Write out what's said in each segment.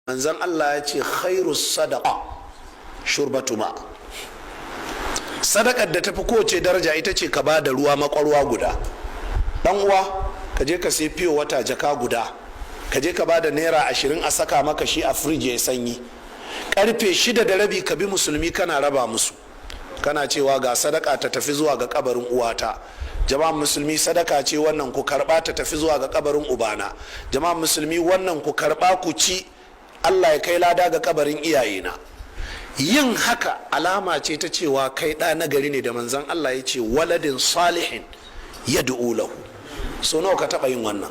manzan Allah ya ce khairu sadaqa shurbatu ma. Sadakar da tafi kowace daraja ita ce ka ba da ruwa makwarwa guda. Dan uwa ka je ka sai fiyo wata jaka guda, ka je ka ba da naira 20 a saka maka shi a firiji ya sanyi, karfe 6:30 ka bi musulmi kana raba musu, kana cewa ga sadaka ta tafi zuwa ga kabarin uwata. Jama'an musulmi sadaka ce wannan, ku karba ta tafi zuwa ga kabarin ubana. Jama'an musulmi wannan ku karba ku ci, Allah ya kai lada ga kabarin iyayena. Yin haka alama ce ta cewa kai ɗa nagari ne da manzan Allah ya ce waladin salihin yad'u lahu. So nawa ka taɓa yin wannan?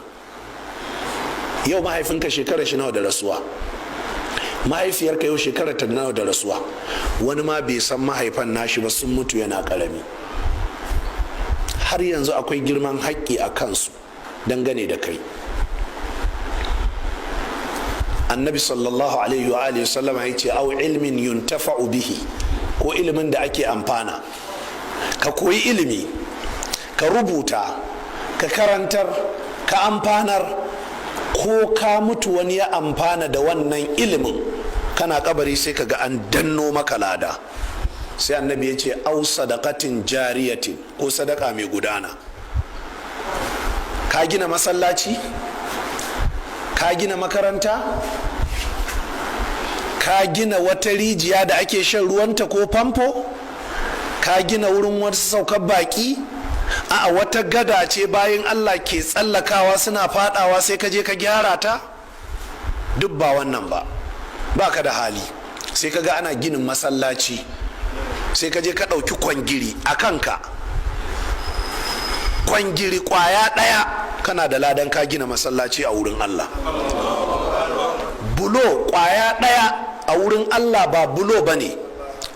Yau mahaifinka shekara shi nawa da rasuwa, mahaifiyarka yau shekara ta nawa da rasuwa, wani ma bai san mahaifan nashi ba, sun mutu yana karami. Har yanzu akwai girman haƙƙi a kansu dangane da kai. Annabi sallallahu alaihi wa alihi sallama ya ce au ilmin yuntafa'u bihi, ko ilimin da ake amfana. Ka koyi ilimi, ka rubuta, ka karantar, ka amfanar, ko ka mutu wani ya amfana da wannan ilimin, kana kabari sai ka ga an danno maka lada. Sai annabi ya ce au sadaqatin jariyatin, ko sadaka mai gudana. Ka gina masallaci, ka gina makaranta, ka gina wata rijiya da ake shan ruwanta ko famfo, ka gina wurin wasu saukar baki, a wata gada ce bayan Allah ke tsallakawa suna fadawa sai ka je ka gyara ta. Duk ba wannan ba ka da hali, sai ka ga ana ginin masallaci, sai ka je ka ɗauki kwangiri a kanka, kwangiri kwaya ɗaya, kana da ladan ka gina masallaci a wurin Allah. Bulo kwaya ɗaya a wurin Allah ba bulo ba ne,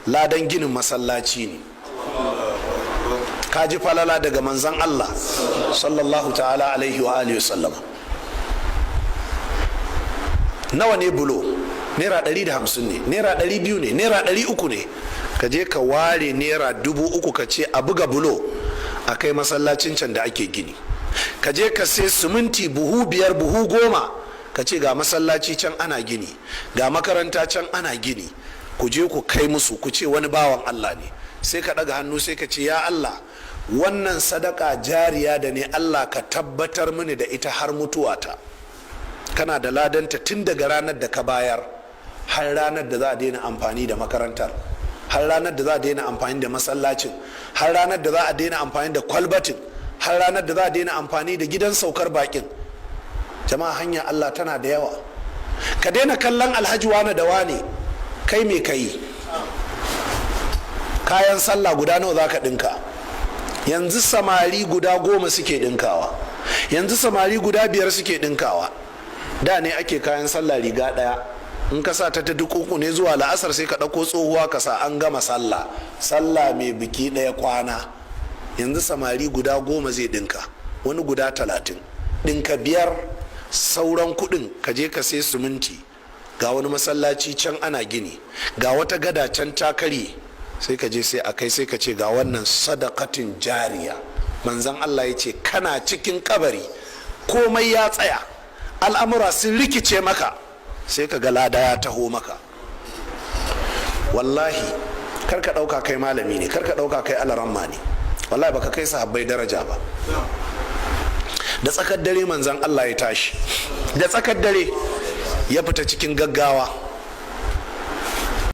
ladan ginin masallaci ne. Ka ji falala daga manzan Allah sallallahu ta'ala alaihi wa alihi sallama. Nawa ne bulo? Naira 150 ne, naira 200 ne, naira 300 ne. Ka je ka ware naira 3000 ka ce a buga bulo a kai masallacin can da ake gini. Ka je ka sai siminti buhu 5 buhu 10, ka ce ga masallaci can ana gini, ga makaranta can ana gini, ku je ku kai musu, ku ce wani bawan Allah ne. Sai ka ɗaga hannu sai ka ce ya Allah, wannan sadaka jariya da ne, Allah ka tabbatar mini da ita har mutuwata. Kana da ladanta tun daga ranar da ka bayar har ranar da za a daina amfani da makarantar, har ranar da za a daina amfani da masallacin, har ranar da za a daina amfani da kwalbatin, har ranar da za a daina amfani da gidan saukar bakin. Jama'a hanya Allah tana da yawa. Ka daina kallon alhaji wane da wane, kai me kai? Kayan sallah guda nawa za ka ɗinka? Yanzu samari guda 10 suke ɗinkawa, yanzu samari guda 5 suke ɗinkawa. Da ne ake kayan sallah riga ɗaya, in ka sa ta duk uku ne zuwa la'asar sai ka ɗauko tsohuwa ka sa, an gama sallah mai biki ɗaya kwana. Yanzu samari guda 10 zai ɗinka, wani guda 30. Ɗinka 5, sauran kuɗin ka je ka sai siminti, ga wani masallaci can ana gini, ga wata gada can ta karye, sai ka je sai a kai, sai ka ce ga wannan sadakatin jariya. Manzan Allah ya ce kana cikin kabari, komai ya tsaya, al'amura sun rikice maka, sai ka ga lada ya taho maka. Wallahi kar ka ɗauka kai malami ne, kar ka ɗauka kai alaramma ne, wallahi baka kai sahabbai daraja ba. Da tsakar dare manzan Allah ya tashi, da tsakar dare ya fita cikin gaggawa.